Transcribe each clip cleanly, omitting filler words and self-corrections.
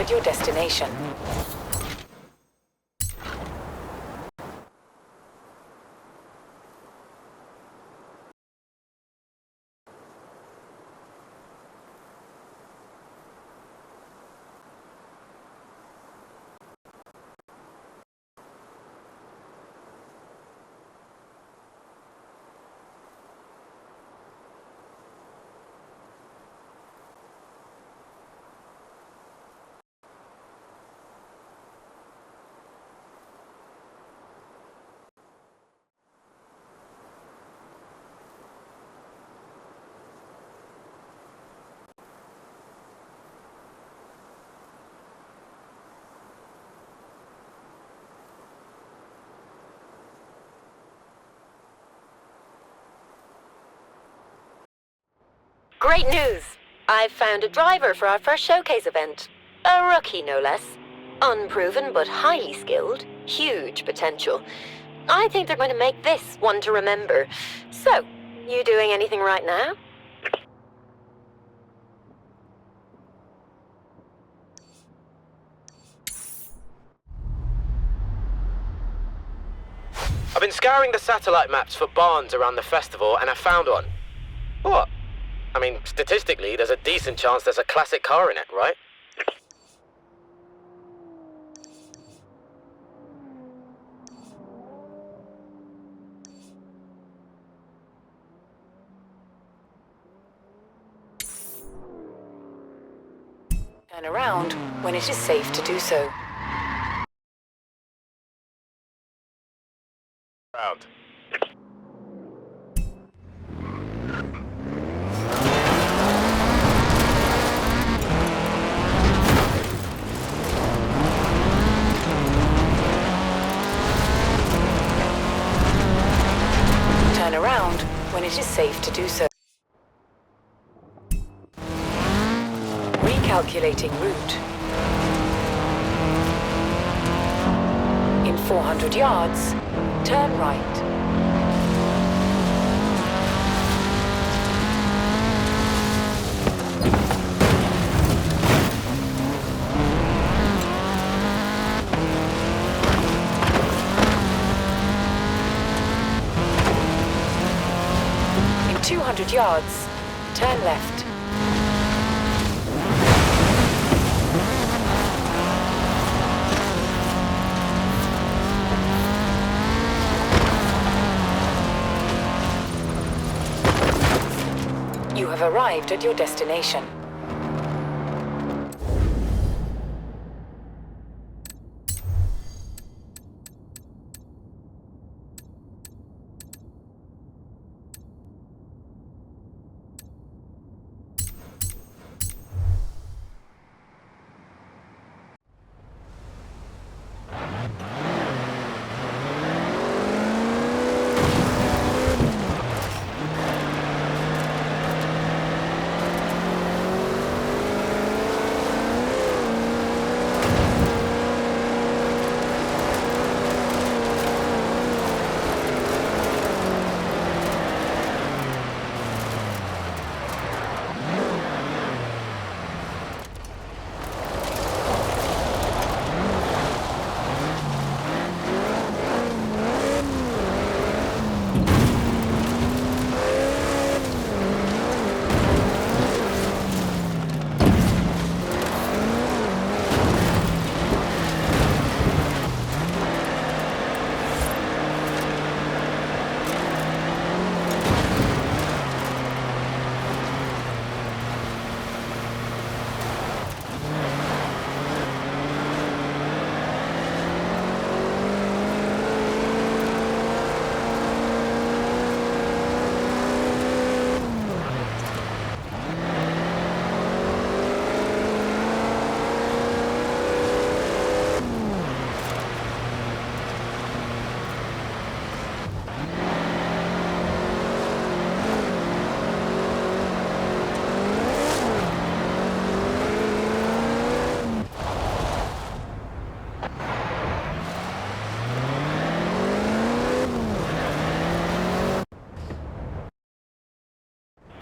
at your destination. Great news! I've found a driver for our first showcase event. A rookie, no less. Unproven but highly skilled. Huge potential. I think they're going to make this one to remember. So, you doing anything right now? I've been scouring the satellite maps for barns around the festival, and I found one. What? I mean, statistically, there's a decent chance there's a classic car in it, right? Turn around when it is safe to do so. Round. Turn around when it is safe to do so. Recalculating route. In 400 yards, turn right. In 200 yards, turn left. You have arrived at your destination.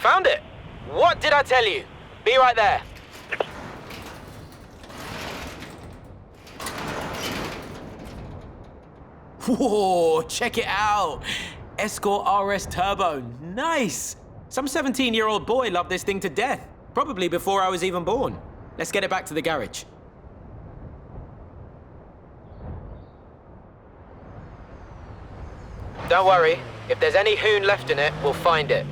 Found it! What did I tell you? Be right there. Whoa, check it out. Escort RS Turbo, nice. Some 17-year-old boy loved this thing to death, probably before I was even born. Let's get it back to the garage. Don't worry, if there's any hoon left in it, we'll find it.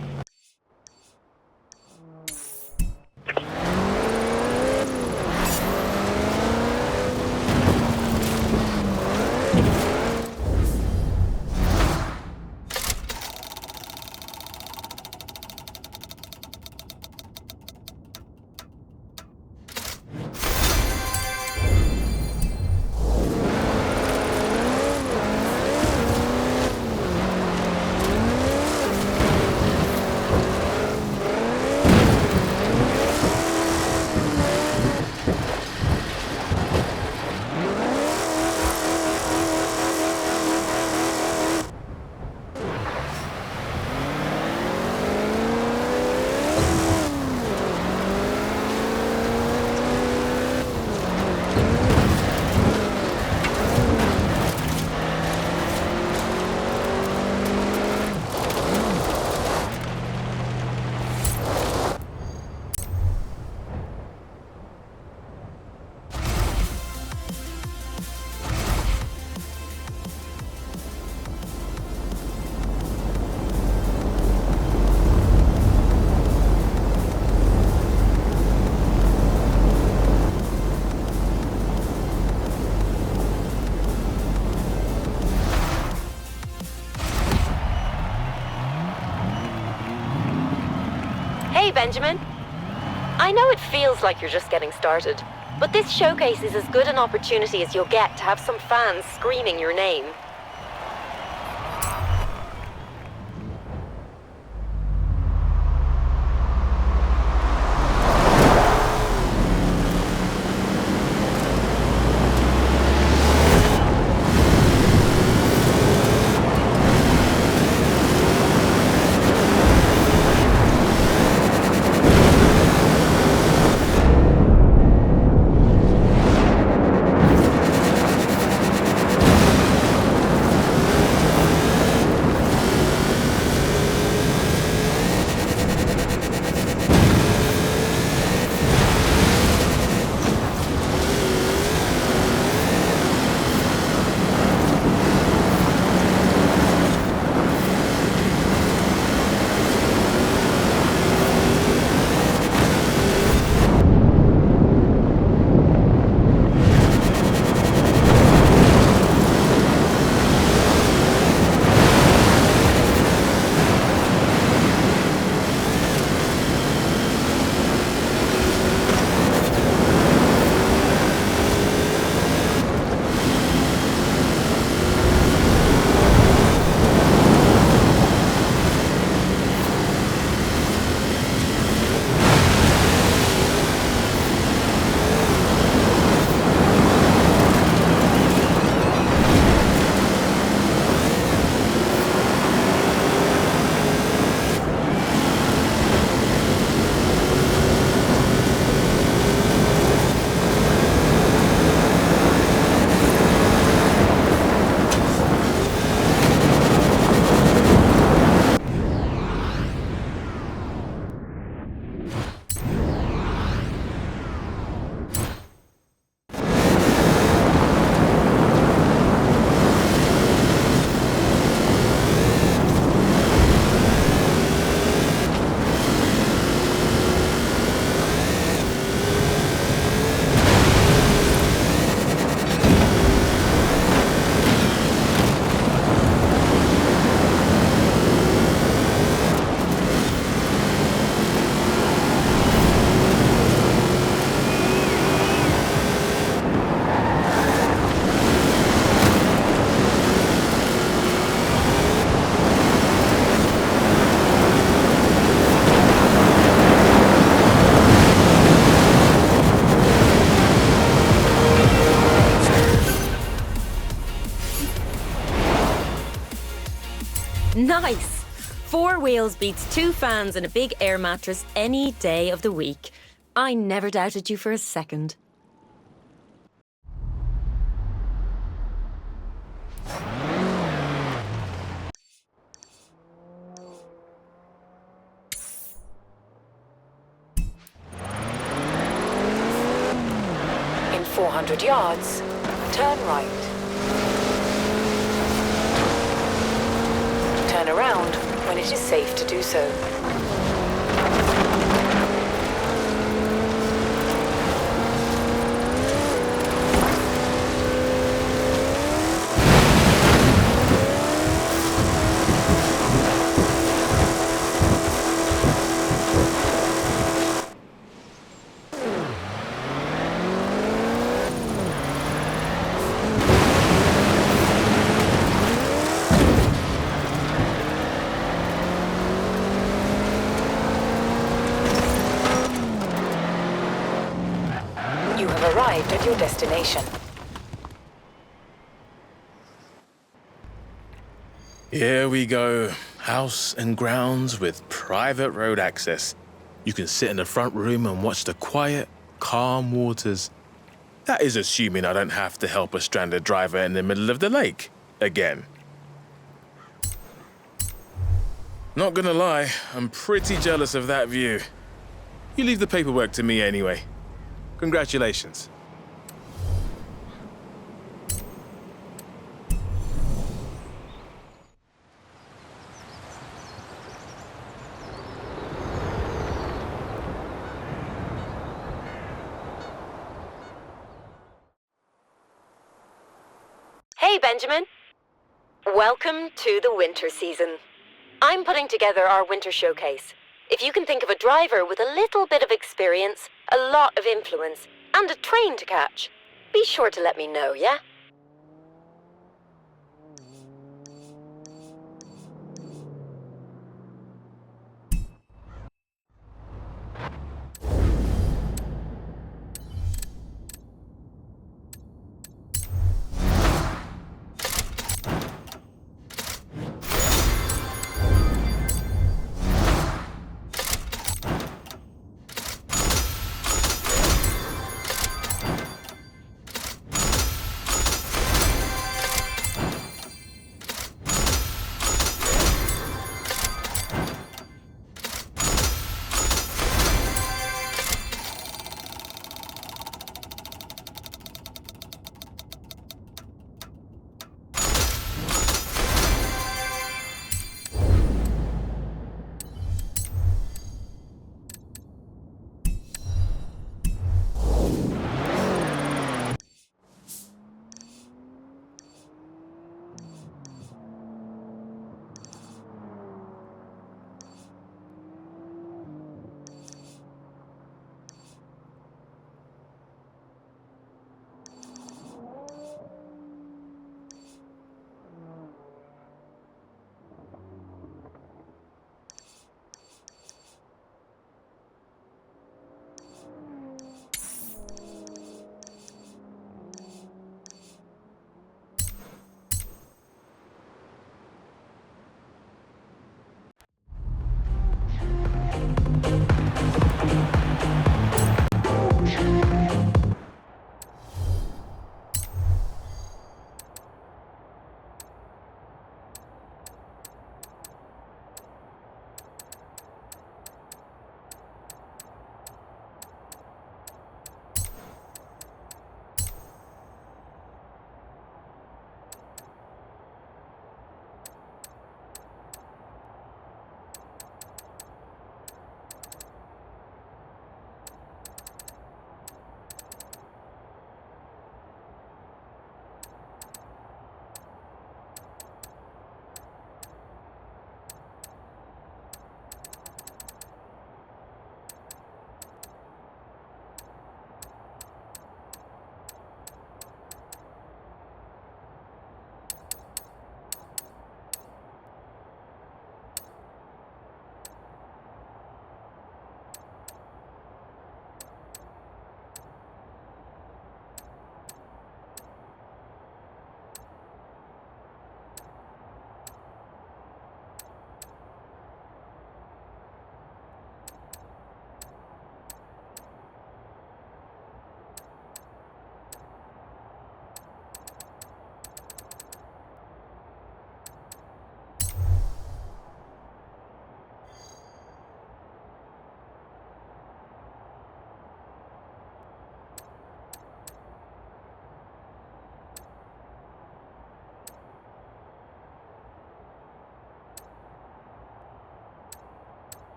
Hey, Benjamin. I know it feels like you're just getting started, but this showcase is as good an opportunity as you'll get to have some fans screaming your name. Nice! 4 wheels beats 2 fans and a big air mattress any day of the week. I never doubted you for a second. 400 yards, turn right. Turn around when it is safe to do so. You have arrived at your destination. Here we go. House and grounds with private road access. You can sit in the front room and watch the quiet, calm waters. That is assuming I don't have to help a stranded driver in the middle of the lake again. Not gonna lie, I'm pretty jealous of that view. You leave the paperwork to me anyway. Congratulations. Hey, Benjamin. Welcome to the winter season. I'm putting together our winter showcase. If you can think of a driver with a little bit of experience, a lot of influence, and a train to catch, be sure to let me know, yeah?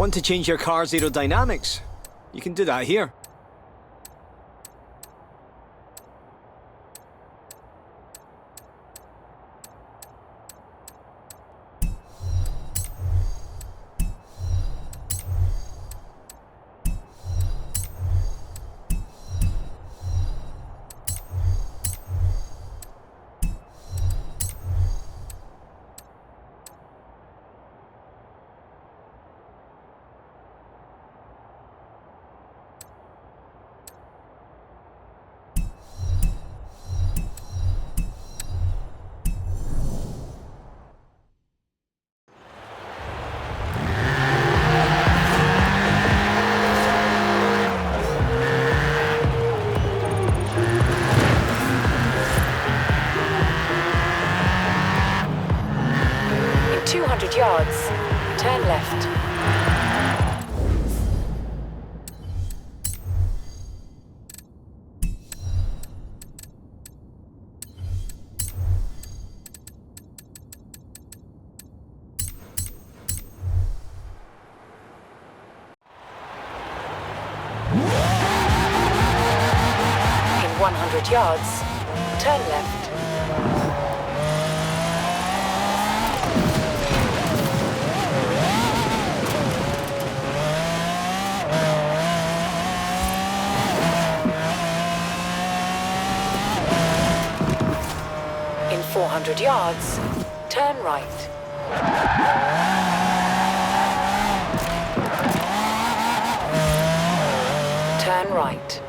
Want to change your car's aerodynamics? You can do that here. In 200 yards, turn left. In 100 yards, turn left. In 400 yards, turn right. Turn right.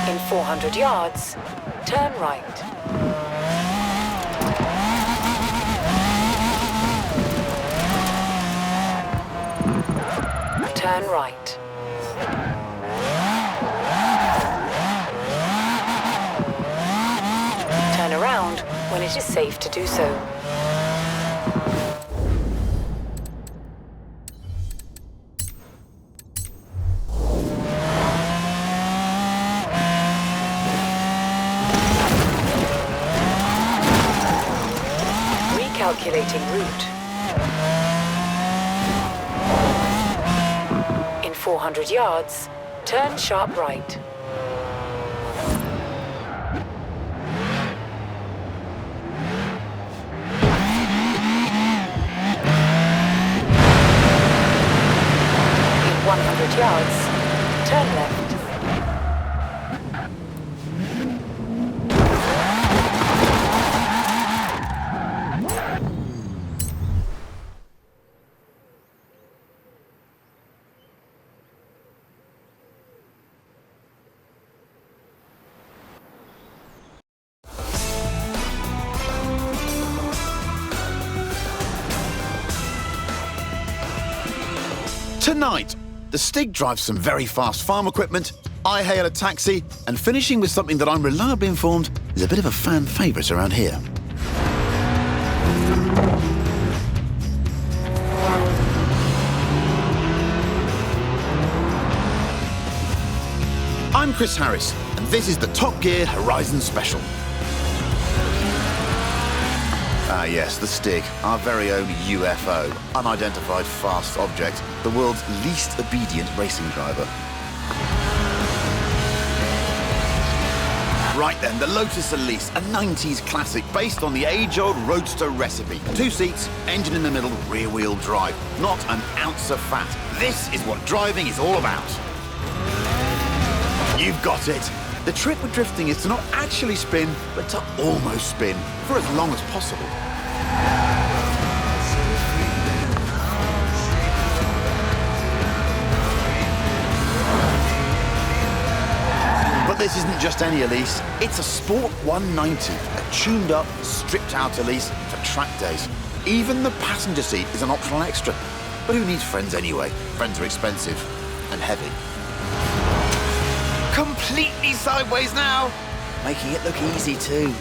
In 400 yards, turn right. Turn right. Turn around when it is safe to do so. Recalculating route. In 400 yards, turn sharp right. In 100 yards, turn left. Tonight, the Stig drives some very fast farm equipment, I hail a taxi, and finishing with something that I'm reliably informed is a bit of a fan favourite around here. I'm Chris Harris, and this is the Top Gear Horizon Special. Ah yes, the Stig, our very own UFO, unidentified fast object, the world's least obedient racing driver. Right then, the Lotus Elise, a 90s classic based on the age-old roadster recipe. 2 seats, engine in the middle, rear-wheel drive. Not an ounce of fat. This is what driving is all about. You've got it. The trick with drifting is to not actually spin, but to almost spin, for as long as possible. But this isn't just any Elise, it's a Sport 190, a tuned-up, stripped-out Elise for track days. Even the passenger seat is an optional extra. But who needs friends anyway? Friends are expensive and heavy. Completely sideways now! Making it look easy too.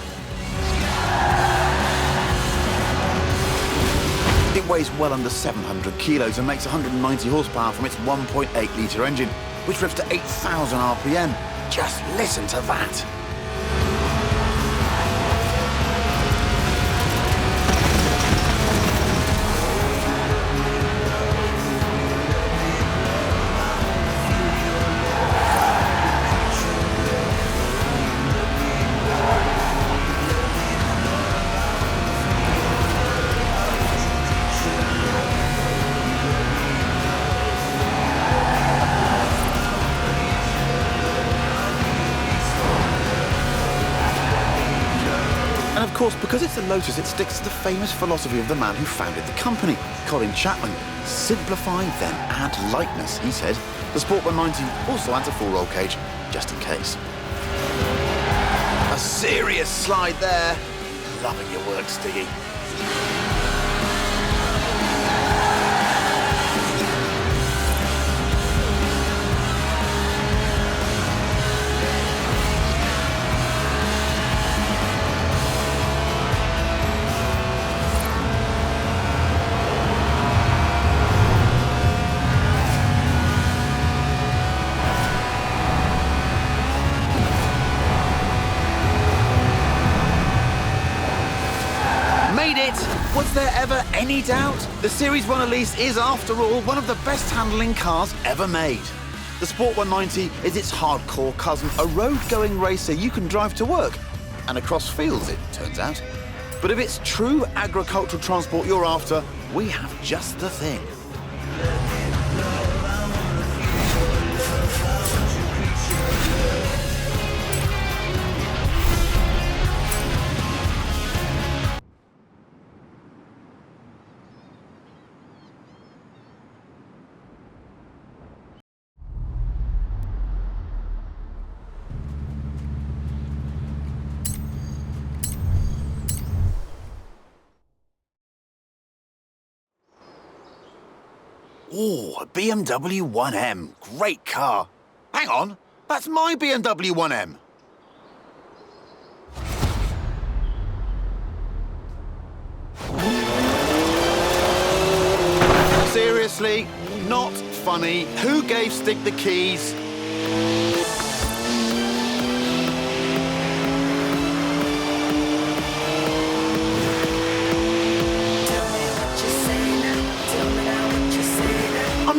It It weighs well under 700 kilos and makes 190 horsepower from its 1.8-litre engine, which drifts to 8,000 RPM. Just listen to that. And of course, because it's a Lotus, it sticks to the famous philosophy of the man who founded the company, Colin Chapman. Simplify, then add lightness, he said. The Sport 190 also adds a full roll cage, just in case. A serious slide there. Loving your work, Stiggy. Made it! Was there ever any doubt? The Series 1 Elise is, after all, one of the best handling cars ever made. The Sport 190 is its hardcore cousin, a road-going racer you can drive to work, and across fields, it turns out. But if it's true agricultural transport you're after, we have just the thing. Ooh, a BMW 1M. Great car. Hang on, that's my BMW 1M. Seriously? Not funny. Who gave Stig the keys?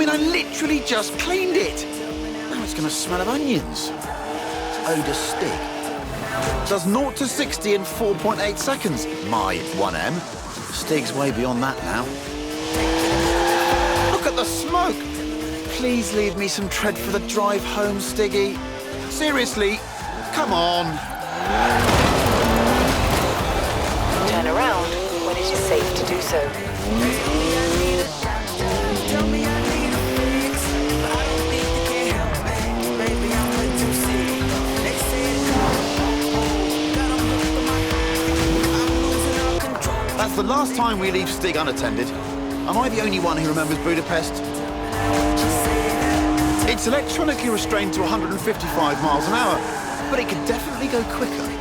I literally just cleaned it. Now it's going to smell of onions. Oda Stig. Does 0 to 60 in 4.8 seconds. My 1M. Stig's way beyond that now. Look at the smoke. Please leave me some tread for the drive home, Stiggy. Seriously, come on. Turn around when it is safe to do so. That's the last time we leave Stig unattended. Am I the only one who remembers Budapest? It's electronically restrained to 155 miles an hour, but it could definitely go quicker.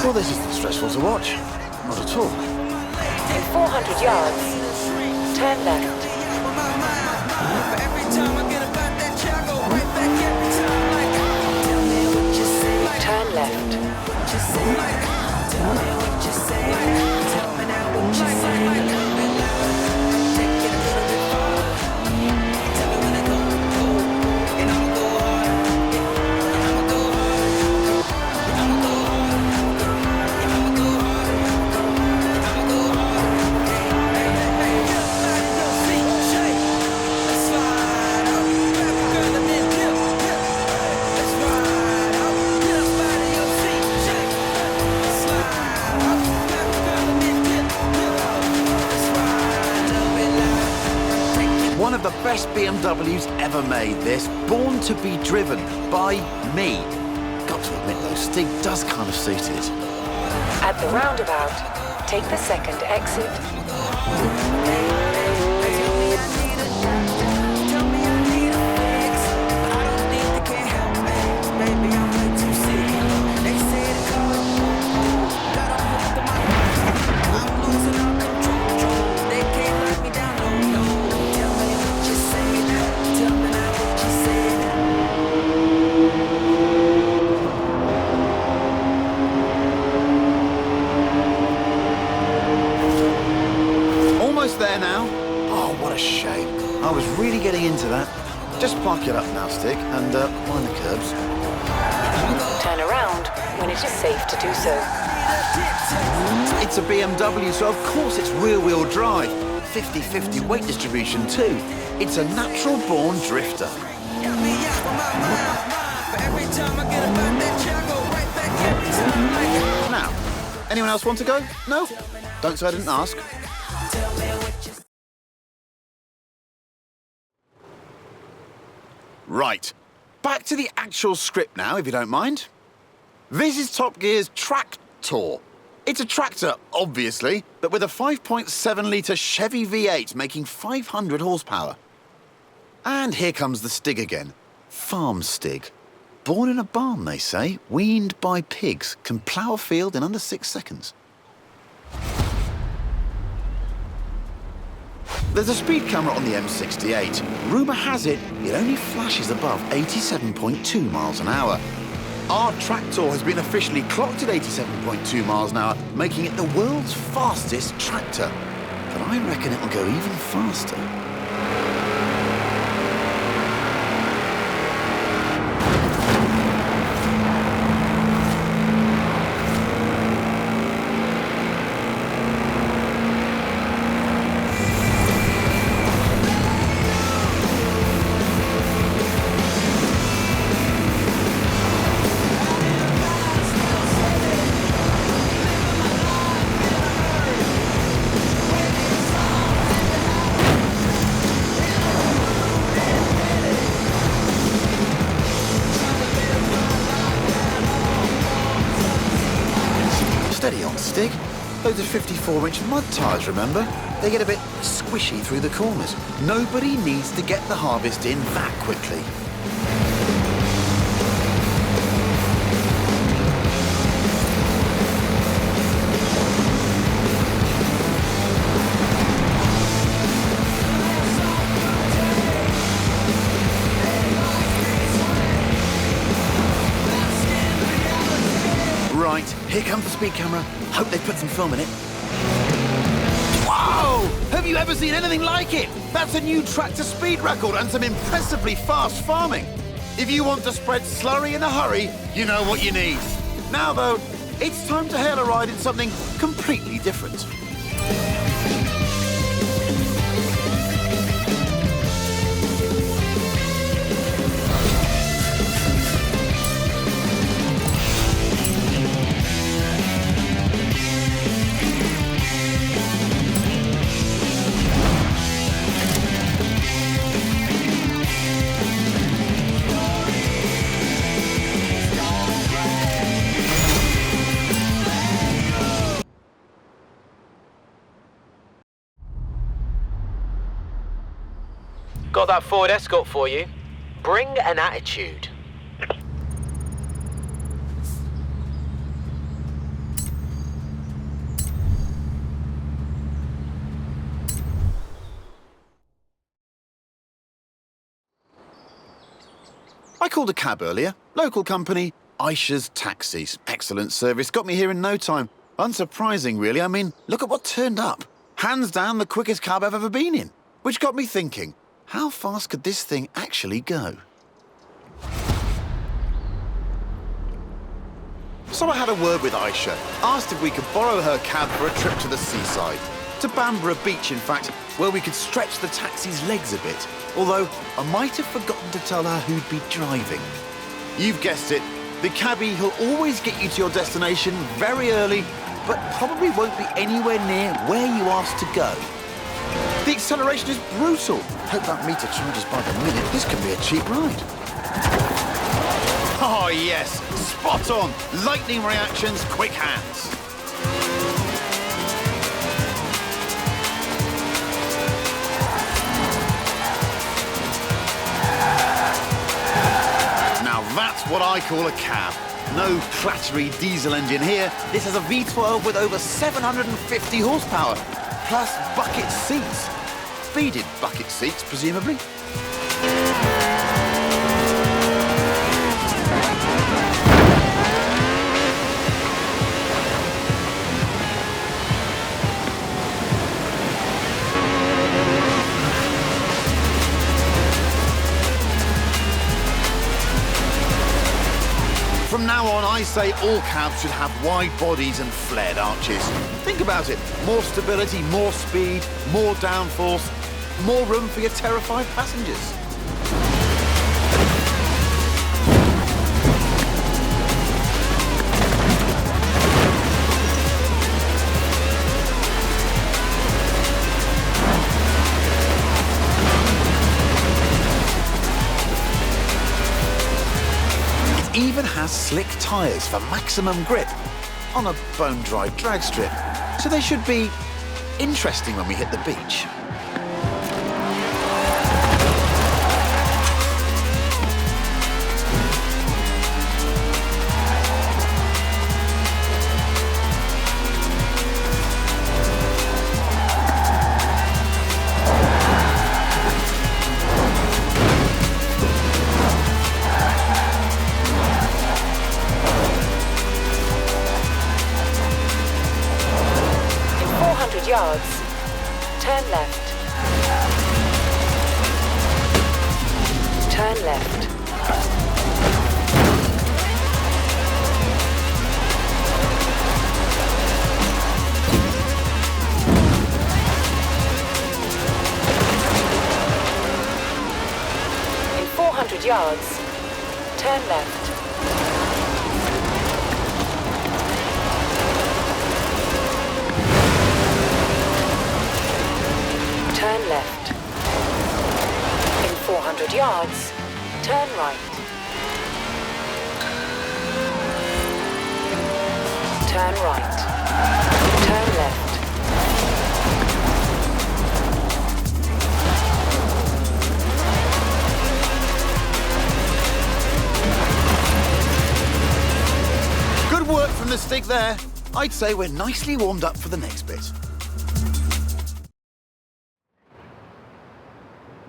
Well, this isn't stressful to watch. Not at all. In 400 yards, turn left. Turn left. One of the best BMWs ever made, this. Born to be driven by me. Got to admit, though, Stig does kind of suit it. At the roundabout, Take the second exit. Almost there now. Oh, what a shame. I was really getting into that. Just park it up now, Stig, and mind the curbs. Turn around when it is safe to do so. It's a BMW, so of course it's rear-wheel drive. 50-50 weight distribution too. It's a natural-born drifter. Now, anyone else want to go? No? Don't say I didn't ask. Right, back to the actual script now, if you don't mind. This is Top Gear's Tractor. It's a tractor, obviously, but with a 5.7-litre Chevy V8 making 500 horsepower. And here comes the Stig again. Farm Stig. Born in a barn, they say, weaned by pigs, can plough a field in under 6 seconds. There's a speed camera on the M68. Rumour has it, it only flashes above 87.2 miles an hour. Our tractor has been officially clocked at 87.2 miles an hour, making it the world's fastest tractor. But I reckon it'll go even faster. Steady on, Stig. Those are 54-inch mud tyres, remember? They get a bit squishy through the corners. Nobody needs to get the harvest in that quickly. Right, here comes the speed camera. Hope they put some film in it. Whoa! Have you ever seen anything like it? That's a new tractor speed record and some impressively fast farming. If you want to spread slurry in a hurry, you know what you need. Now, though, it's time to hail a ride in something completely different. Got that Ford Escort for you. Bring an attitude. I called a cab earlier. Local company, Aisha's Taxis. Excellent service. Got me here in no time. Unsurprising, really. I mean, look at what turned up. Hands down the quickest cab I've ever been in. Which got me thinking, how fast could this thing actually go? So I had a word with Aisha, asked if we could borrow her cab for a trip to the seaside. To Bamborough Beach, in fact, where we could stretch the taxi's legs a bit. Although, I might have forgotten to tell her who'd be driving. You've guessed it, the cabbie who'll always get you to your destination very early, but probably won't be anywhere near where you asked to go. The acceleration is brutal. Hope that meter charges by the minute. This could be a cheap ride. Oh, yes. Spot on. Lightning reactions, quick hands. That's what I call a cab. No clattery diesel engine here. This has a V12 with over 750 horsepower, plus bucket seats. Beaded bucket seats, presumably. From now on, I say all cabs should have wide bodies and flared arches. Think about it. More stability, more speed, more downforce, more room for your terrified passengers. Even has slick tyres for maximum grip on a bone-dry drag strip, so they should be interesting when we hit the beach. Yards. Turn left. Turn left. In 400 yards, turn left. Turn left. In 400 yards, turn right. Turn right. Turn left. Good work from the stick there. I'd say we're nicely warmed up for the next bit.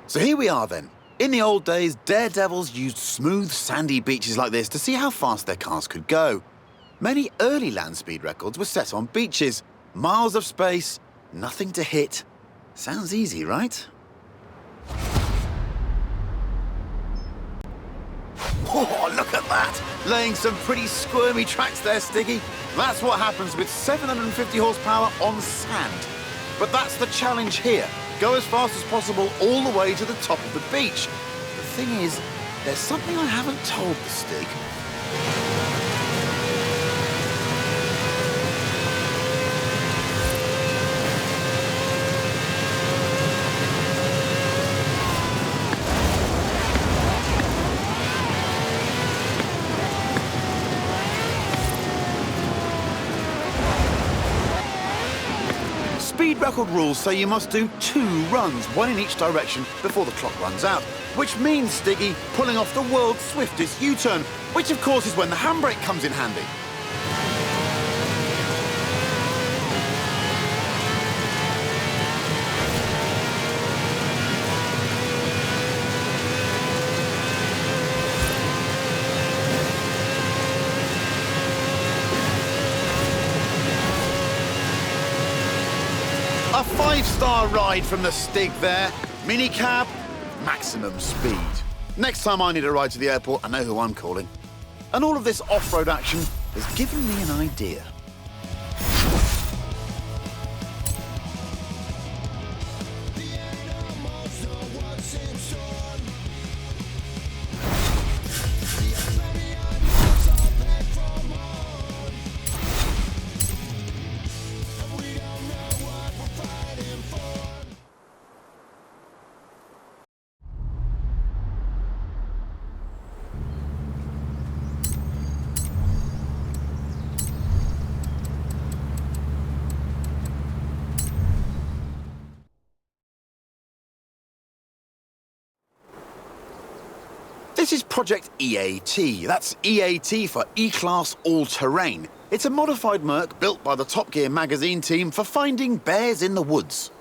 So here we are then. In the old days, daredevils used smooth, sandy beaches like this to see how fast their cars could go. Many early land speed records were set on beaches. Miles of space, nothing to hit. Sounds easy, right? Oh, look at that! Laying some pretty squirmy tracks there, Stiggy. That's what happens with 750 horsepower on sand. But that's the challenge here. Go as fast as possible all the way to the top of the beach. The thing is, there's something I haven't told the Stig. Speed record rules say you must do 2 runs, one in each direction, before the clock runs out. Which means, Stiggy, pulling off the world's swiftest U-turn, which of course is when the handbrake comes in handy. A 5-star ride from the Stig there. Minicab, maximum speed. Next time I need a ride to the airport, I know who I'm calling. And all of this off-road action has given me an idea. Project EAT. That's EAT for E-Class All-Terrain. It's a modified Merc built by the Top Gear magazine team for finding bears in the woods.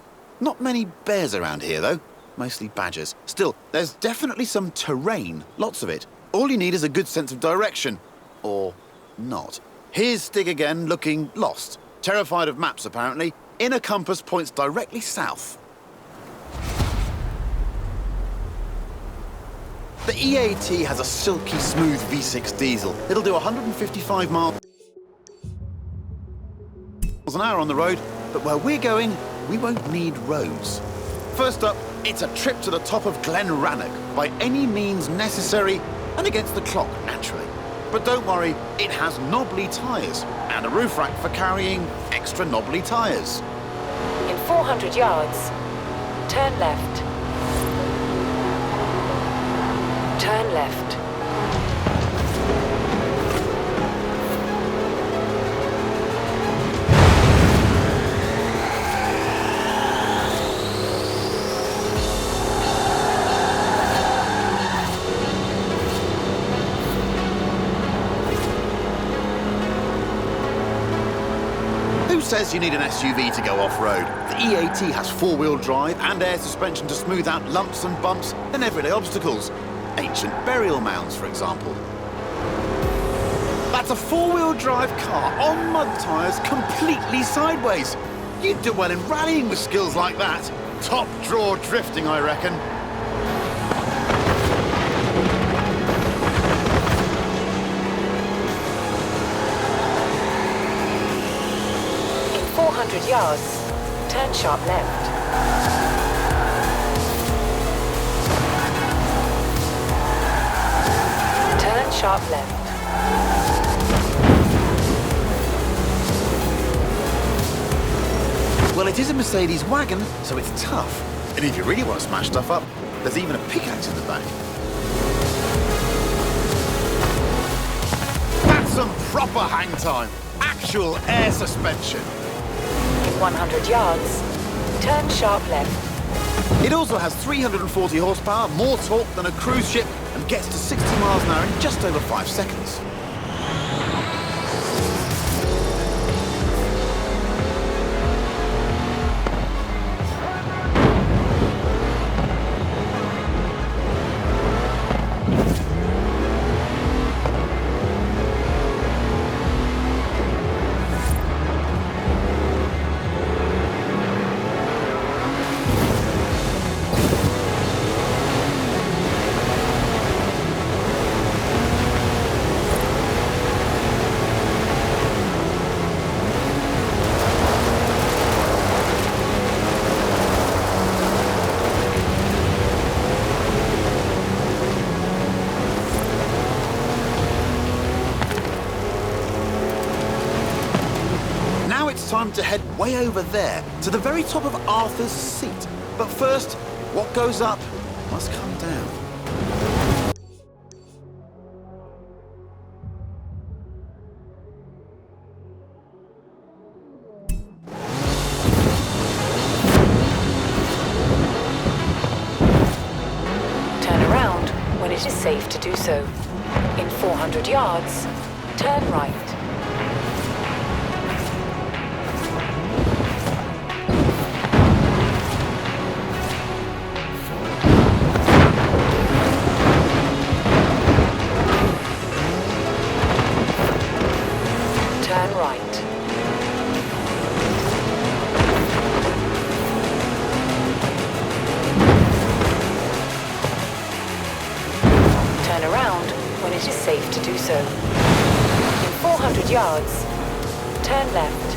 Not many bears around here, though. Mostly badgers. Still, there's definitely some terrain, lots of it. All you need is a good sense of direction. Or not. Here's Stig again, looking lost. Terrified of maps, apparently. Inner compass points directly south. The EAT has a silky smooth V6 diesel. It'll do 155 miles an hour on the road, but where we're going, we won't need roads. First up, it's a trip to the top of Glen Rannoch, by any means necessary, and against the clock, naturally. But don't worry, it has knobbly tyres, and a roof rack for carrying extra knobbly tyres. In 400 yards, turn left. Turn left. Who says you need an SUV to go off-road? The EAT has four-wheel drive and air suspension to smooth out lumps and bumps and everyday obstacles. Ancient burial mounds, for example. That's a four-wheel drive car on mud tyres completely sideways. You'd do well in rallying with skills like that. Top draw drifting, I reckon. In 400 yards, turn sharp left. Turn sharp left. Well, it is a Mercedes wagon, so it's tough. And if you really want to smash stuff up, there's even a pickaxe in the back. That's some proper hang time. Actual air suspension. In 100 yards, turn sharp left. It also has 340 horsepower, more torque than a cruise ship, and gets to 60 miles an hour in just over 5 seconds. It's time to head way over there, to the very top of Arthur's Seat. But first, what goes up must come down. Turn around when it is safe to do so. In 400 yards, turn right. Turn right. Turn around when it is safe to do so. In 400 yards, turn left.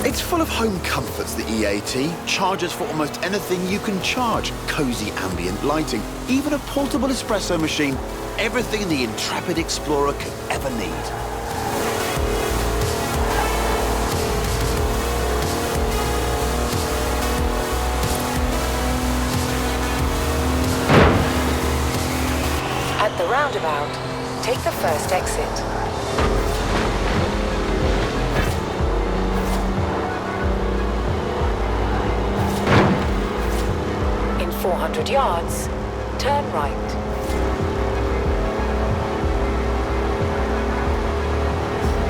It's full of home comforts, the EAT. Chargers for almost anything you can charge. Cozy ambient lighting. Even a portable espresso machine. Everything the intrepid explorer could ever need. At the roundabout, take the first exit. In 400 yards, turn right.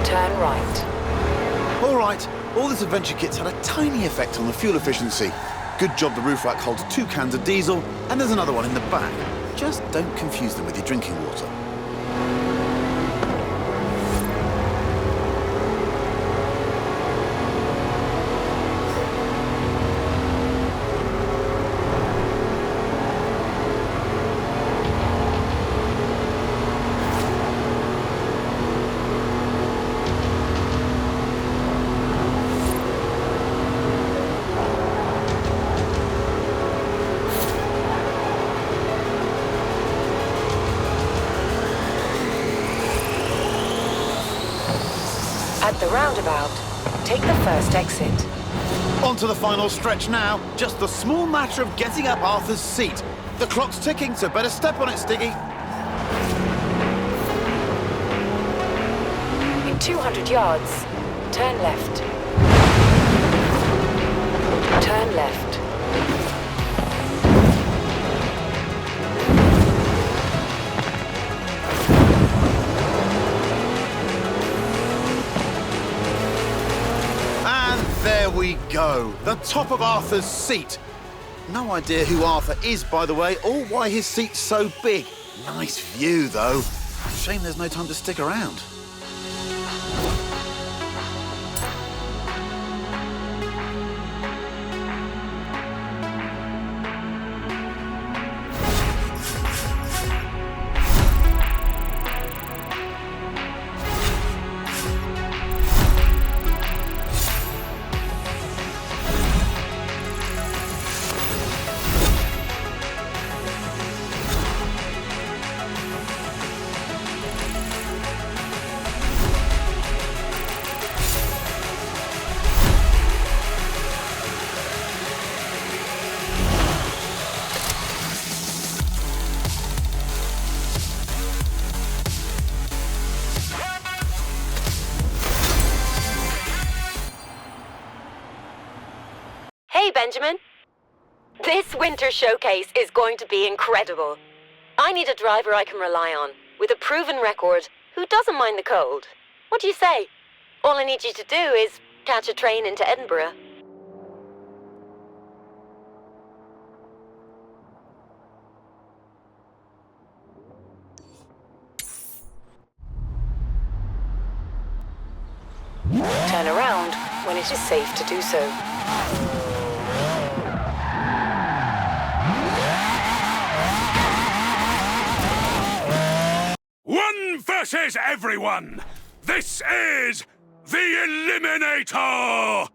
Turn right. All right, all this adventure kit's had a tiny effect on the fuel efficiency. Good job the roof rack holds 2 cans of diesel, and there's another one in the back. Just don't confuse them with your drinking water. At the roundabout, take the first exit. On to the final stretch now. Just the small matter of getting up Arthur's seat. The clock's ticking, so better step on it, Stiggy. In 200 yards, turn left. Turn left. There we go, the top of Arthur's seat. No idea who Arthur is, by the way, or why his seat's so big. Nice view, though. Shame there's no time to stick around. Hey, Benjamin. This winter showcase is going to be incredible. I need a driver I can rely on, with a proven record, who doesn't mind the cold. What do you say? All I need you to do is catch a train into Edinburgh. Turn around when it is safe to do so. One versus everyone! This is the Eliminator!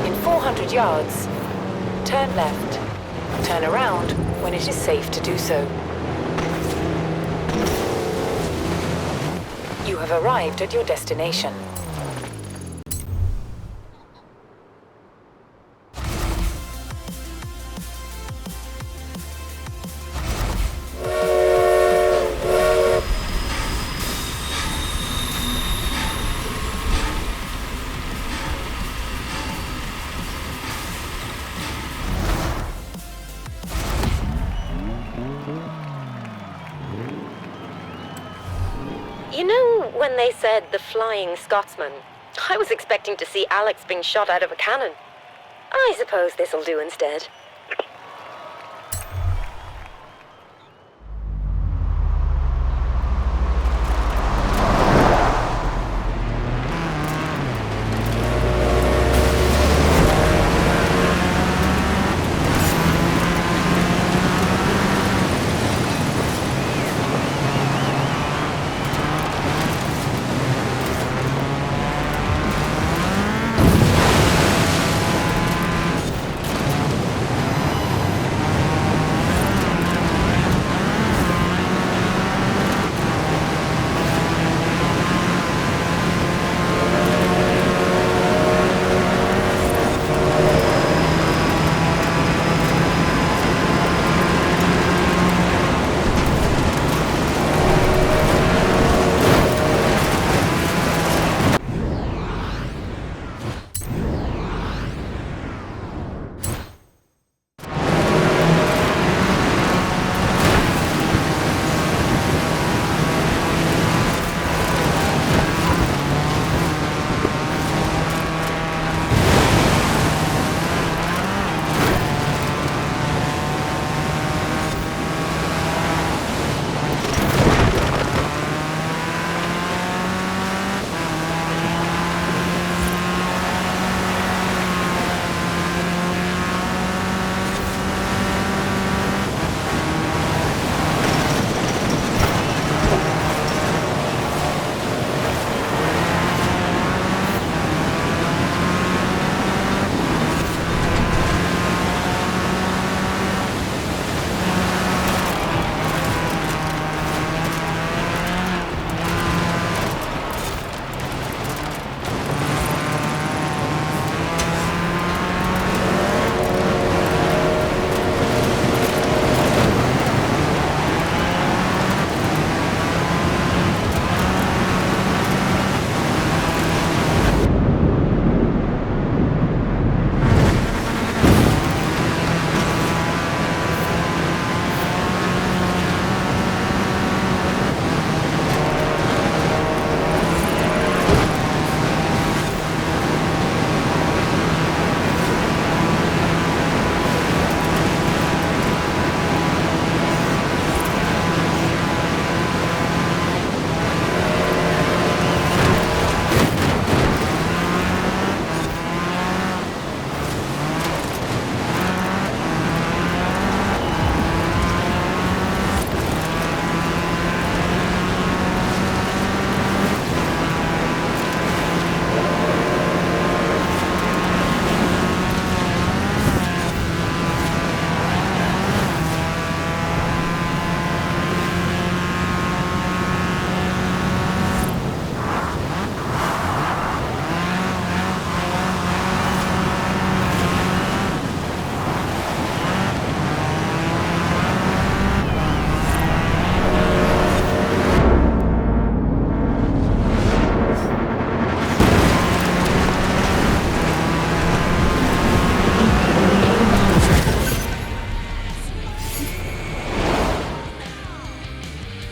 In 400 yards, turn left. Turn around when it is safe to do so. You have arrived at your destination. You know when they said the Flying Scotsman? I was expecting to see Alex being shot out of a cannon. I suppose this'll do instead.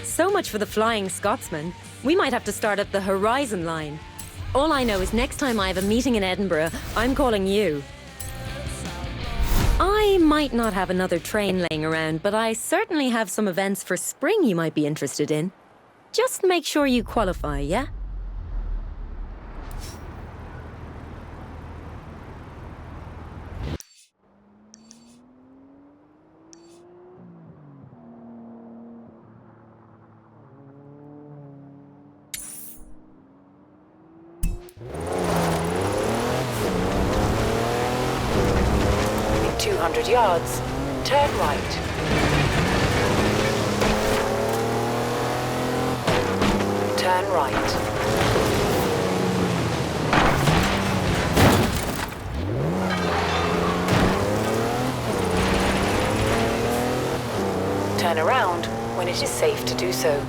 So much for the Flying Scotsman. We might have to start at the Horizon line. All I know is next time I have a meeting in Edinburgh, I'm calling you. I might not have another train laying around, but I certainly have some events for spring you might be interested in. Just make sure you qualify, yeah? In 200 yards, Turn right. Turn right. Turn around when it is safe to do so.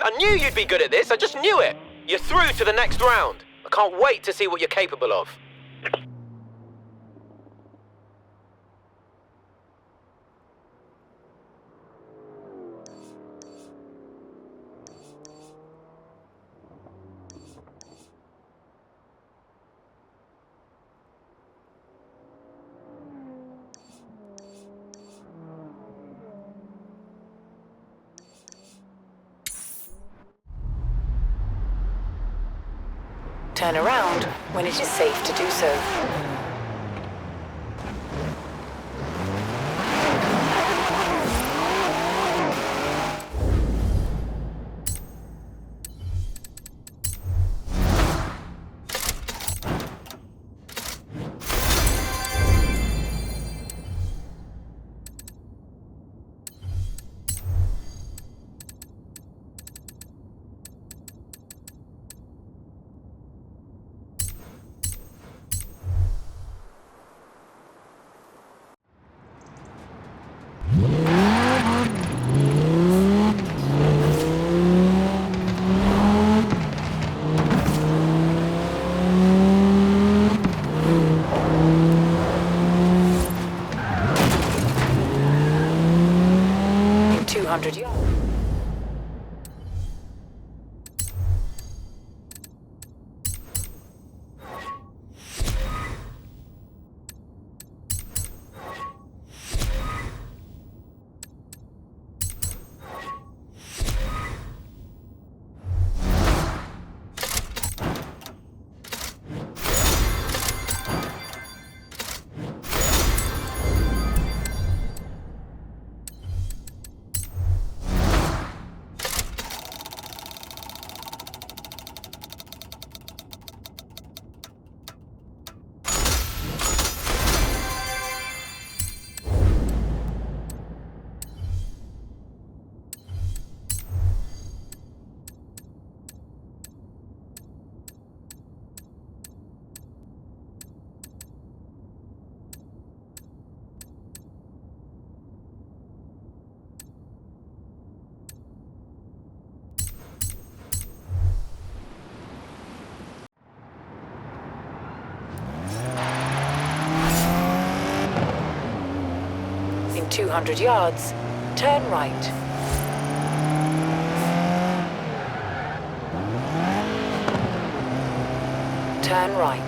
I knew you'd be good at this, I just knew it! You're through to the next round. I can't wait to see what you're capable of. Turn around when it is safe to do so. In 200 yards. In 200 yards, turn right. Turn right.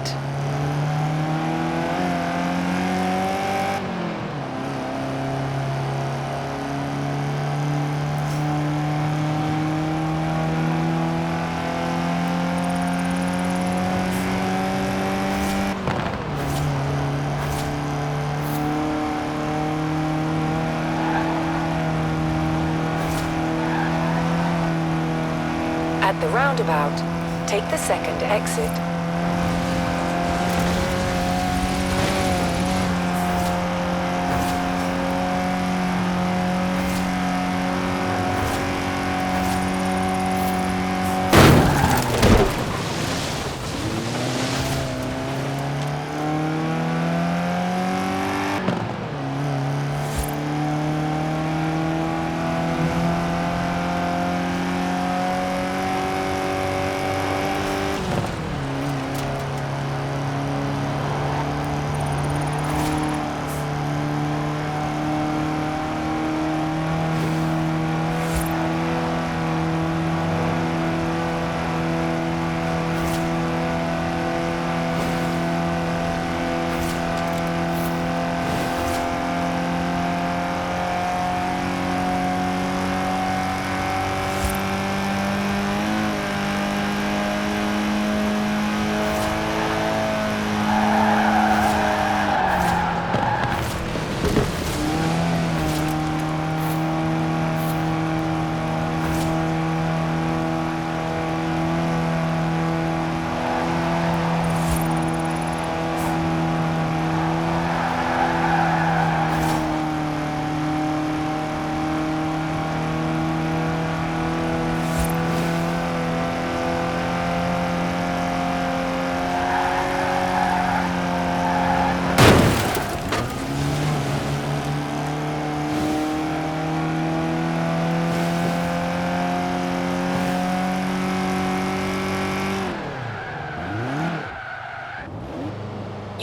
At the roundabout, take the second exit.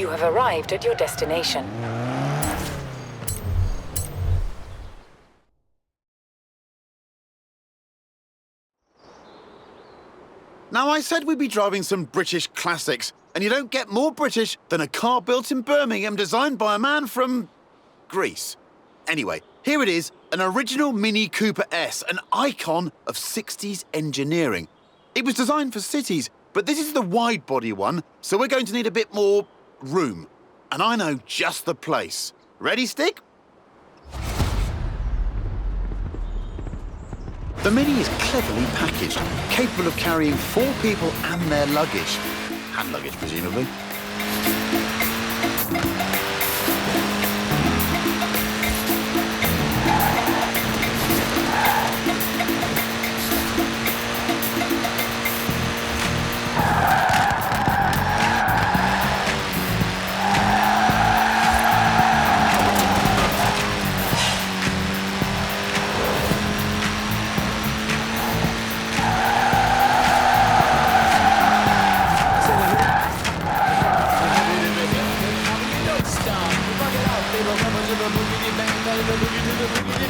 You have arrived at your destination. Now, I said we'd be driving some British classics, and you don't get more British than a car built in Birmingham designed by a man from Greece. Anyway, here it is, an original Mini Cooper S, an icon of 60s engineering. It was designed for cities, but this is the wide-body one, so we're going to need a bit more room. And I know just the place. Ready, Stick? The Mini is cleverly packaged, capable of carrying 4 people and their luggage. Hand luggage, presumably.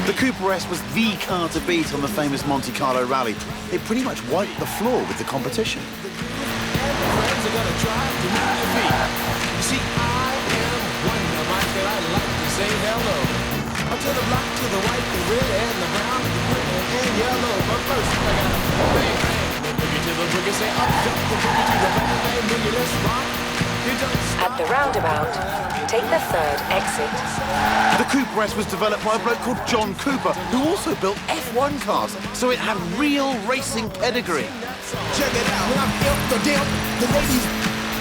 The Cooper S was the car to beat on the famous Monte Carlo rally. It pretty much wiped the floor with the competition. At the roundabout, take the 3rd exit. The Cooper S was developed by a bloke called John Cooper, who also built F1 cars, so it had real racing pedigree. Check it out, when I'm the dimp, the ladies,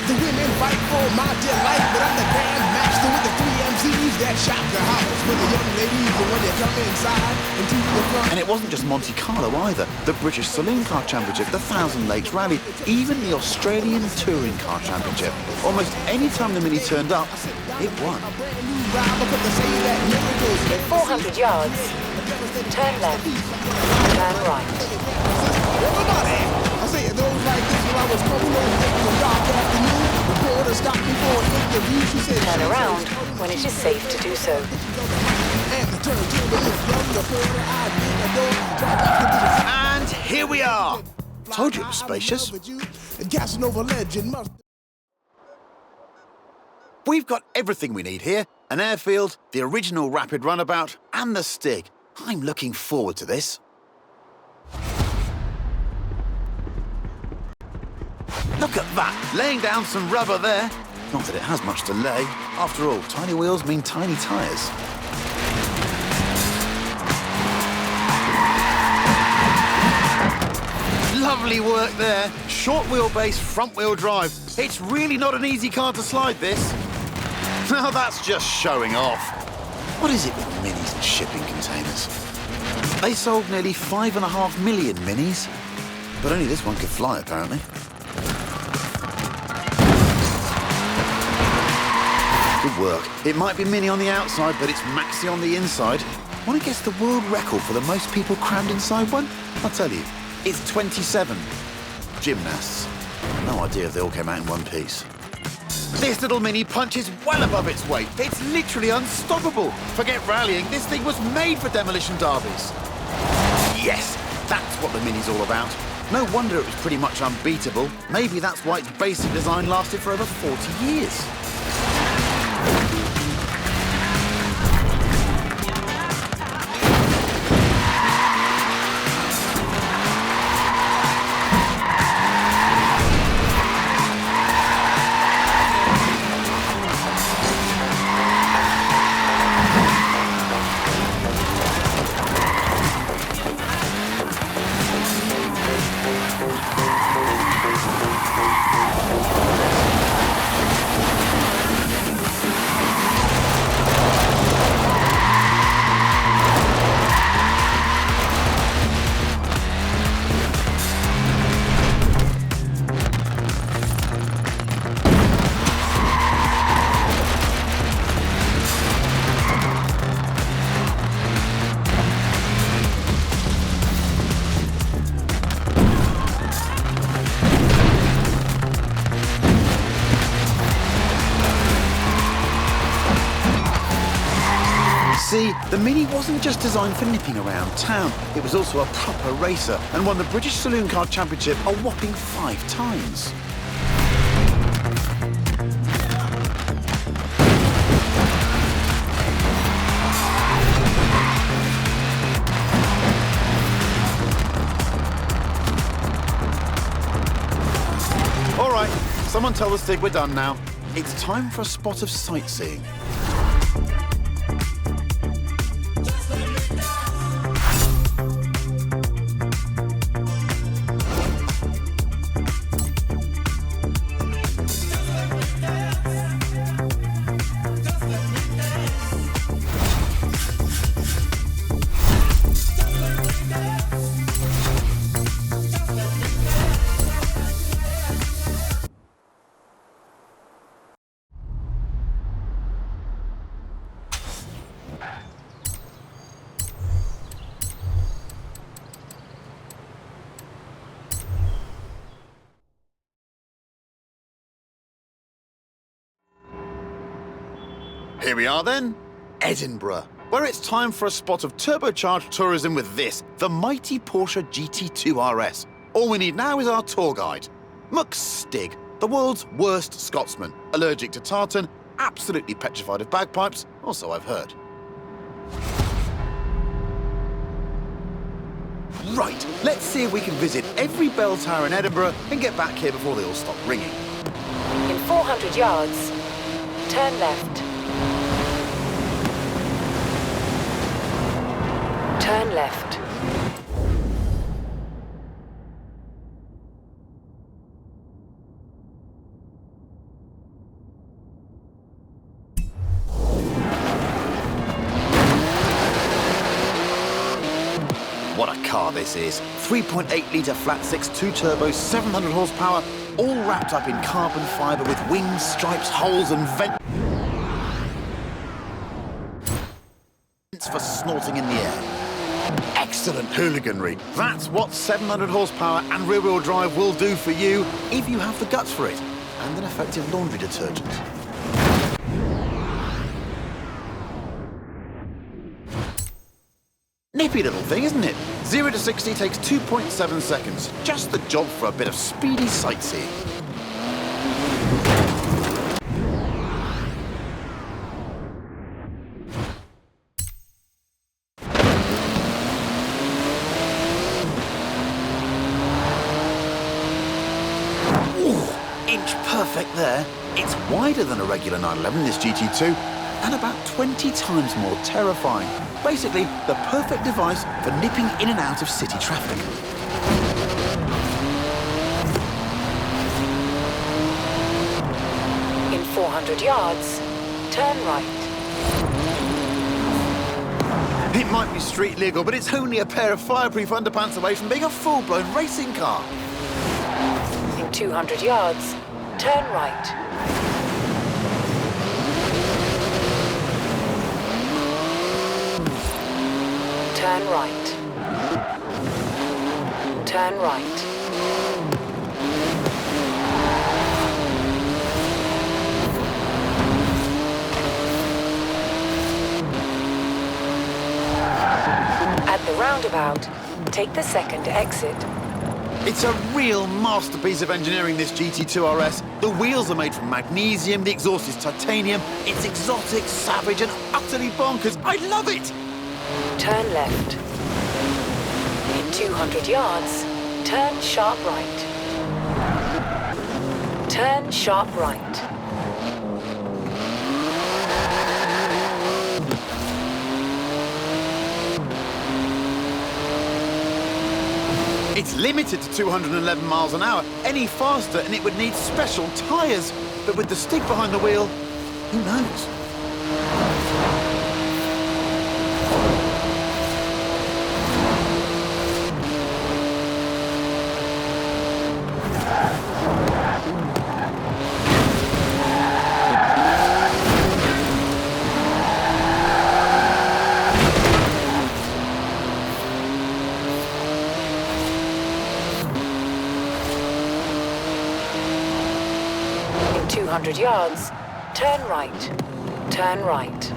the women fight for my delight, but I'm the grand master with the 3 MCs that shock the house for the young ladies, and when they come inside into the front. And it wasn't just Monte Carlo either. The British Saloon Car Championship, the Thousand Lakes Rally, even the Australian Touring Car Championship. Almost any time the Mini turned up, it won. In 400 yards, turn left, turn right. Everybody, I say it goes like this when I was coming home late one dark afternoon. The reporter stopped me for an interview. She said, Turn around when it is safe to do so. And here we are. Told you it was spacious. We've got everything we need here. An airfield, the original rapid runabout, and the Stig. I'm looking forward to this. Look at that, laying down some rubber there. Not that it has much to lay. After all, tiny wheels mean tiny tyres. Lovely work there. Short wheelbase, front wheel drive. It's really not an easy car to slide, this. Now that's just showing off. What is it with minis and shipping containers? They sold nearly 5.5 million minis, but only this one could fly, apparently. Good work. It might be mini on the outside, but it's maxi on the inside. Want to guess the world record for the most people crammed inside one? I'll tell you, it's 27. Gymnasts. No idea if they all came out in one piece. This little Mini punches well above its weight. It's literally unstoppable. Forget rallying, this thing was made for demolition derbies. Yes, that's what the Mini's all about. No wonder it was pretty much unbeatable. Maybe that's why its basic design lasted for over 40 years. see, the Mini wasn't just designed for nipping around town. It was also a proper racer and won the British Saloon Car Championship a whopping 5 times. All right, someone tell the Stig we're done now. It's time for a spot of sightseeing. Here we are then, Edinburgh, where it's time for a spot of turbocharged tourism with this, the mighty Porsche GT2 RS. All we need now is our tour guide, Muck Stig, the world's worst Scotsman, allergic to tartan, absolutely petrified of bagpipes, or so I've heard. Right, let's see if we can visit every bell tower in Edinburgh and get back here before they all stop ringing. In 400 yards, turn left. Turn left. What a car this is. 3.8-litre flat-six, 2-turbo, 700 horsepower, all wrapped up in carbon fibre with wings, stripes, holes and vents for snorting in the air. Excellent hooliganry. That's what 700 horsepower and rear-wheel drive will do for you if you have the guts for it, and an effective laundry detergent. Nippy little thing, isn't it? 0 to 60 takes 2.7 seconds. Just the job for a bit of speedy sightseeing. Inch perfect there. It's wider than a regular 911, this GT2, and about 20 times more terrifying. Basically, the perfect device for nipping in and out of city traffic. In 400 yards, turn right. It might be street legal, but it's only a pair of fireproof underpants away from being a full-blown racing car. In 200 yards, turn right. Turn right. Turn right. At the roundabout, take the second exit. It's a real masterpiece of engineering, this GT2 RS. The wheels are made from magnesium, the exhaust is titanium. It's exotic, savage, and utterly bonkers. I love it! Turn left. In 200 yards, turn sharp right. Turn sharp right. It's limited to 211 miles an hour. Any faster and it would need special tyres. But with the Stig behind the wheel, who knows? In 200 yards, turn right. Turn right.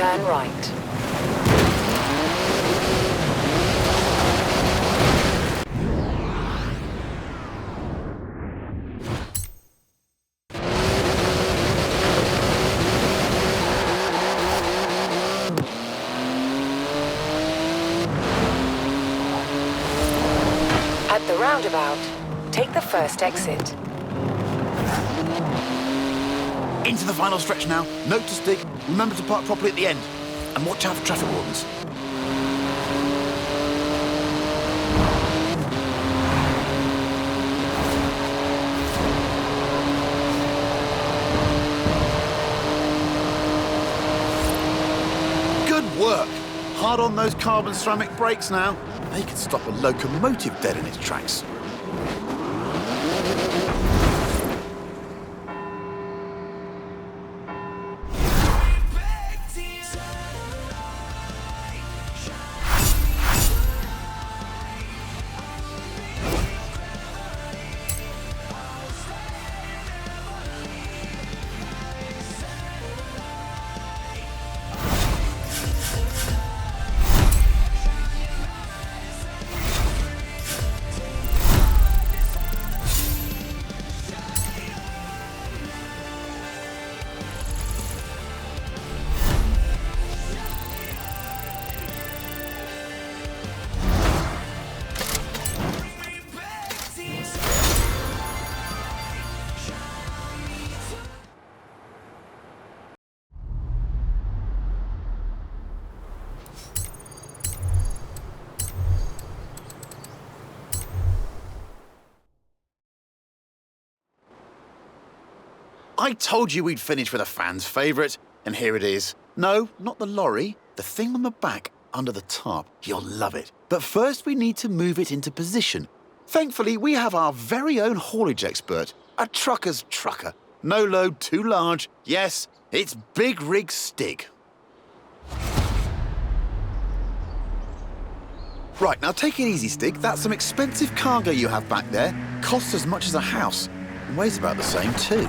turn right. At the roundabout, take the first exit. Into the final stretch now. Note to Stig, remember to park properly at the end. And watch out for traffic wardens. Good work. Hard on those carbon ceramic brakes now. They could stop a locomotive dead in its tracks. I told you we'd finish with a fan's favourite, and here it is. No, not the lorry. The thing on the back, under the tarp. You'll love it. But first we need to move it into position. Thankfully, we have our very own haulage expert, a trucker's trucker. No load too large. Yes, it's Big Rig Stig. Right, now take it easy, Stig. That's some expensive cargo you have back there. Costs as much as a house. And weighs about the same, too.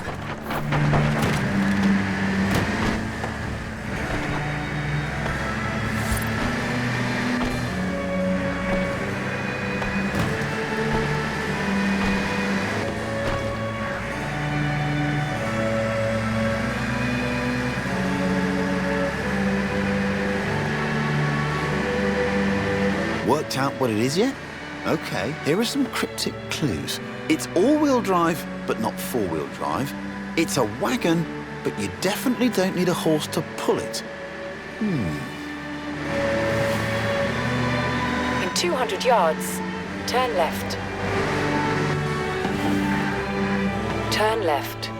Worked out what it is yet? Okay, here are some cryptic clues. It's all-wheel drive, but not four-wheel drive. It's a wagon, but you definitely don't need a horse to pull it. In 200 yards, turn left. Turn left.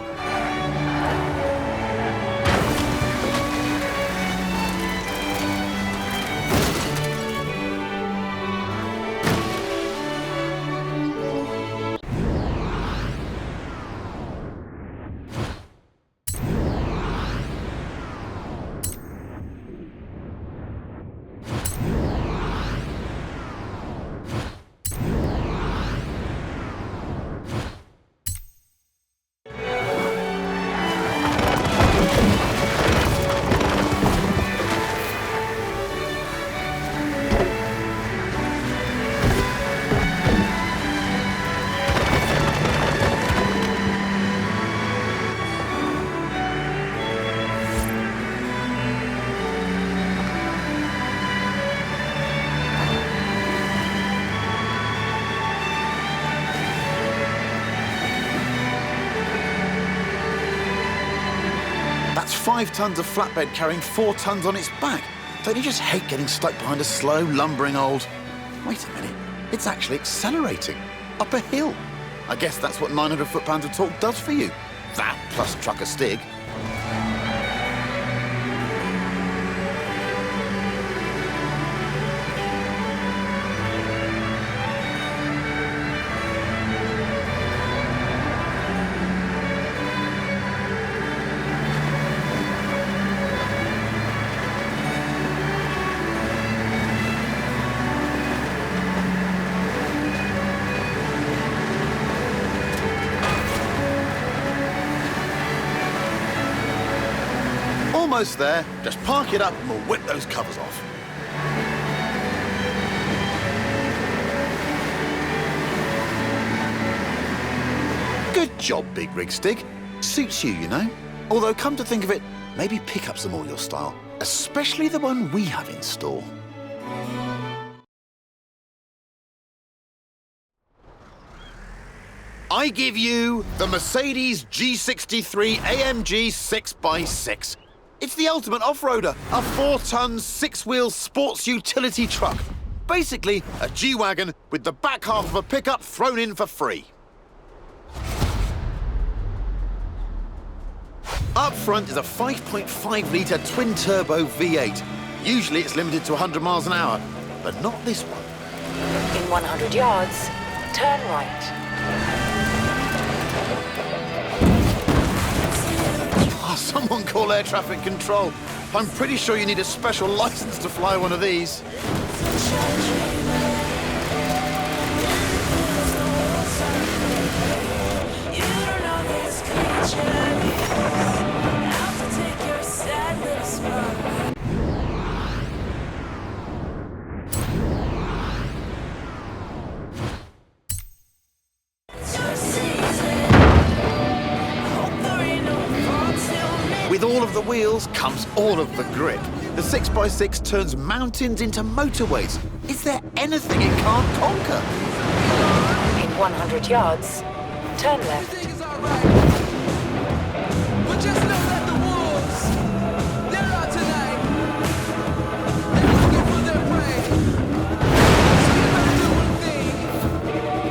That's 5 tons of flatbed carrying 4 tons on its back. Don't you just hate getting stuck behind a slow, lumbering old... Wait a minute, it's actually accelerating. Up a hill. I guess that's what 900 foot-pounds of torque does for you. That plus trucker Stig. almost there. Just park it up and we'll whip those covers off. Good job, Big Rig Stig. Suits you, you know. Although, come to think of it, maybe pickups are more your style. Especially the one we have in store. I give you the Mercedes G63 AMG 6x6. It's the ultimate off-roader, a 4-ton, 6-wheel sports utility truck. Basically, a G-Wagon with the back half of a pickup thrown in for free. Up front is a 5.5-litre twin-turbo V8. Usually it's limited to 100 miles an hour, but not this one. In 100 yards, turn right. Someone call air traffic control. I'm pretty sure you need a special license to fly one of these. With all of the wheels comes all of the grip. The 6x6 turns mountains into motorways. Is there anything it can't conquer? In 100 yards, turn left.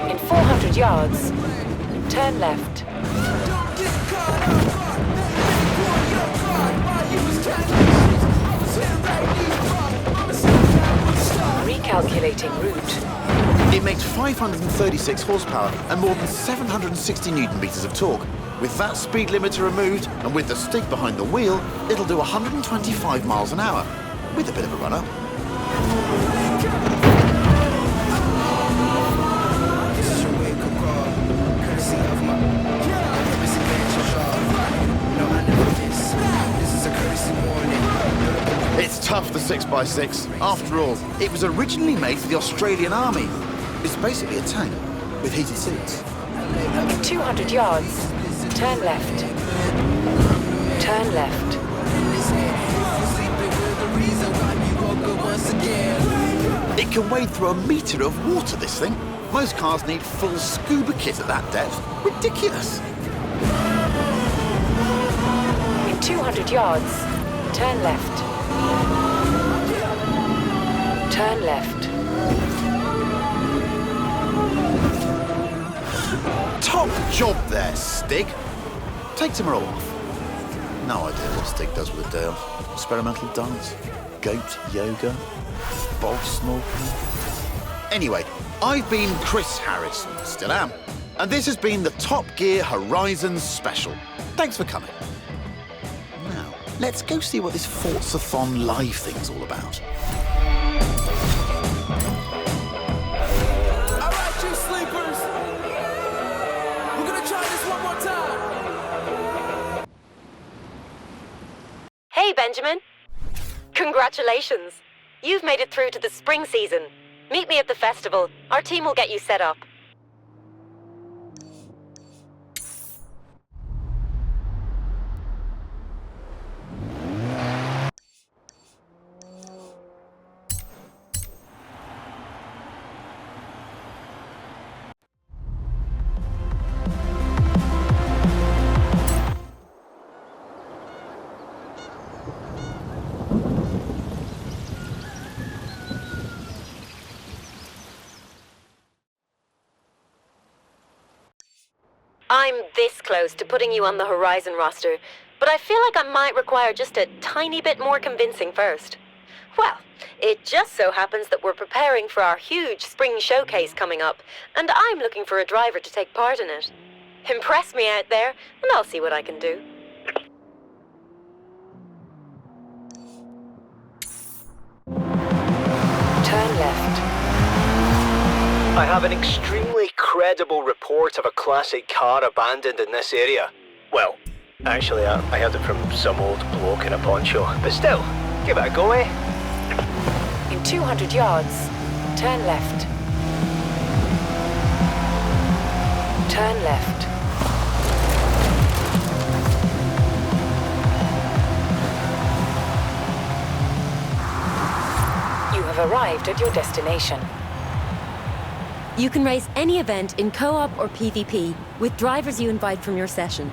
In 400 yards, turn left. Recalculating route. It makes 536 horsepower and more than 760 newton-meters of torque. With that speed limiter removed and with the Stig behind the wheel, it'll do 125 miles an hour, with a bit of a run-up. It's tough, the 6x6. After all, it was originally made for the Australian Army. It's basically a tank with heated seats. In 200 yards, turn left. Turn left. It can wade through a metre of water, this thing. Most cars need full scuba kit at that depth. Ridiculous. In 200 yards, turn left. Turn left. Top job there, Stig. Take tomorrow off. No idea what Stig does with a day off. Experimental dance, goat yoga, bog snorkeling. Anyway, I've been Chris Harris, still am, and this has been the Top Gear Horizon Special. Thanks for coming. Now, let's go see what this Forza-thon live thing's all about. All right, you sleepers. We're gonna try this one more time. Hey, Benjamin. Congratulations. You've made it through to the spring season. Meet me at the festival. Our team will get you set up. I'm this close to putting you on the Horizon roster, but I feel like I might require just a tiny bit more convincing first. Well, it just so happens that we're preparing for our huge spring showcase coming up, and I'm looking for a driver to take part in it. Impress me out there, and I'll see what I can do. Turn left. I have an extremely credible report of a classic car abandoned in this area. Well, Actually, I heard it from some old bloke in a poncho. But still, give it a go, eh? In 200 yards, turn left. Turn left. You have arrived at your destination. You can race any event in co-op or PvP with drivers you invite from your session.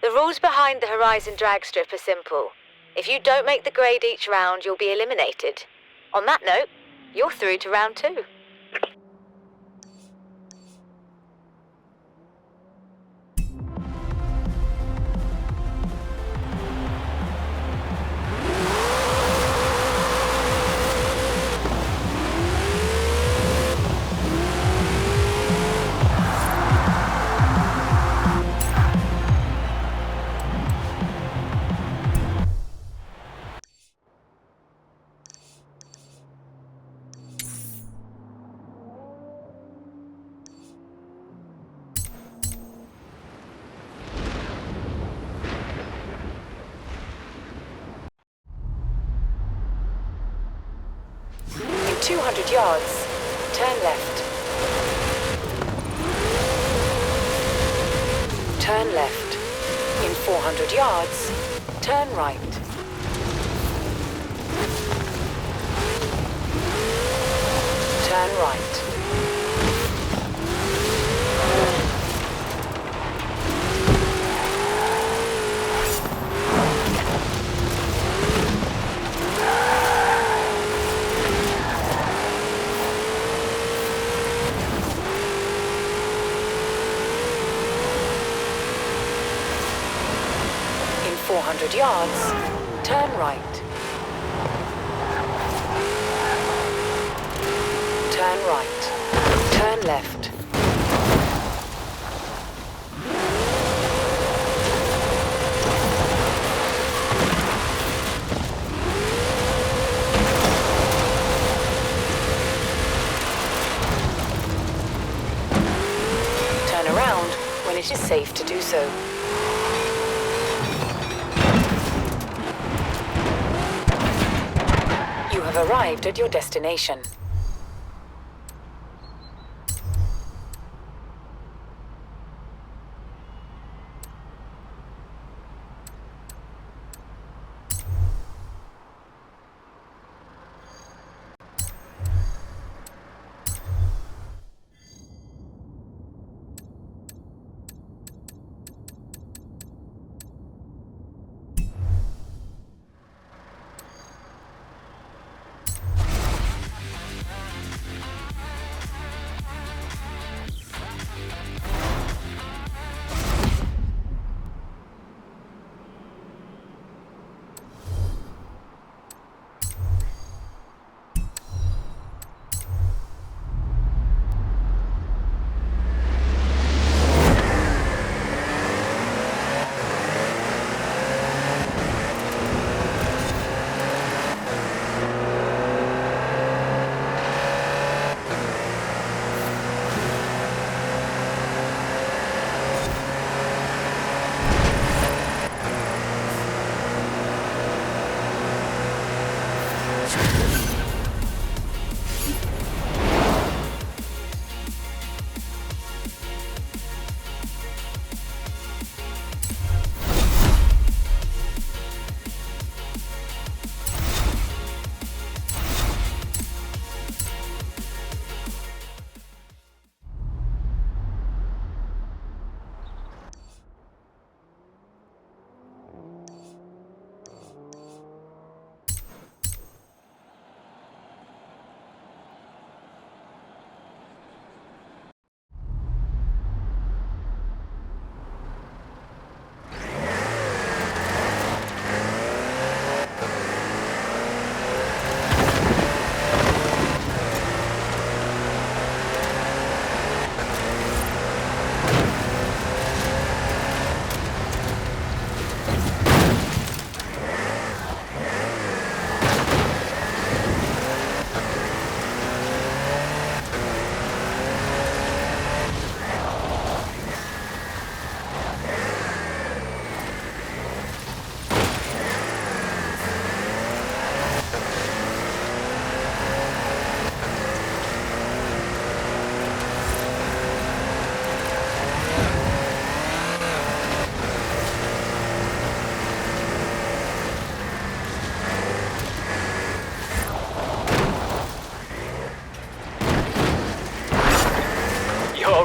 The rules behind the Horizon drag strip are simple. If you don't make the grade each round, you'll be eliminated. On that note, you're through to round 2. In 200 yards, turn left. Turn left. In 400 yards, turn right. Turn right. In 400 yards, turn right. Turn right. Turn left. Turn around when it is safe to do so. You have arrived at your destination.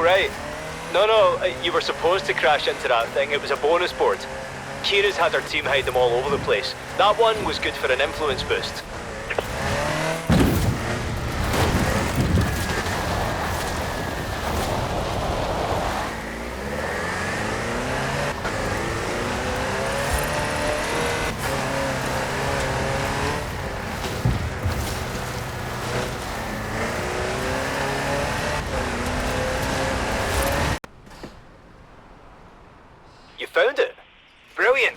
right. No, you were supposed to crash into that thing. It was a bonus board. Kira's had her team hide them all over the place. That one was good for an influence boost. You found it? Brilliant.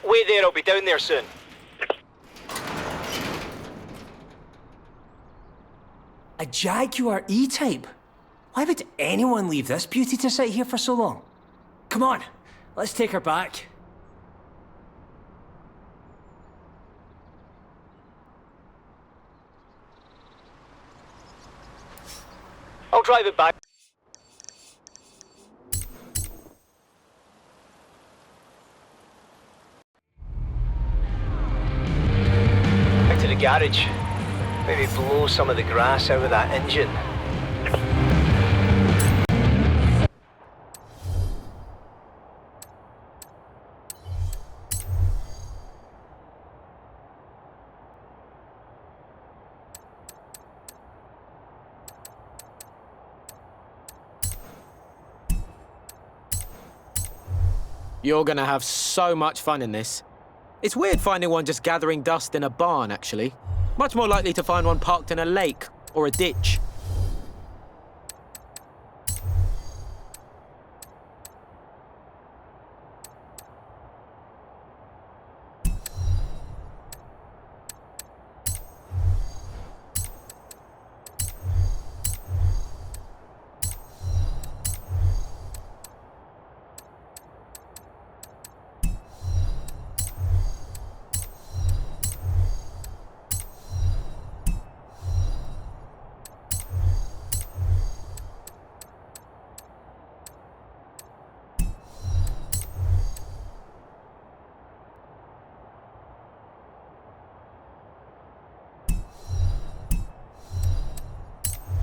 Wait there, I'll be down there soon. A Jaguar E-Type? Why would anyone leave this beauty to sit here for so long? Come on, let's take her back. I'll drive it back. Back to the garage. Maybe blow some of the grass out of that engine. You're gonna have so much fun in this. It's weird finding one just gathering dust in a barn, actually. Much more likely to find one parked in a lake or a ditch.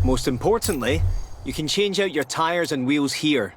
Most importantly, you can change out your tires and wheels here.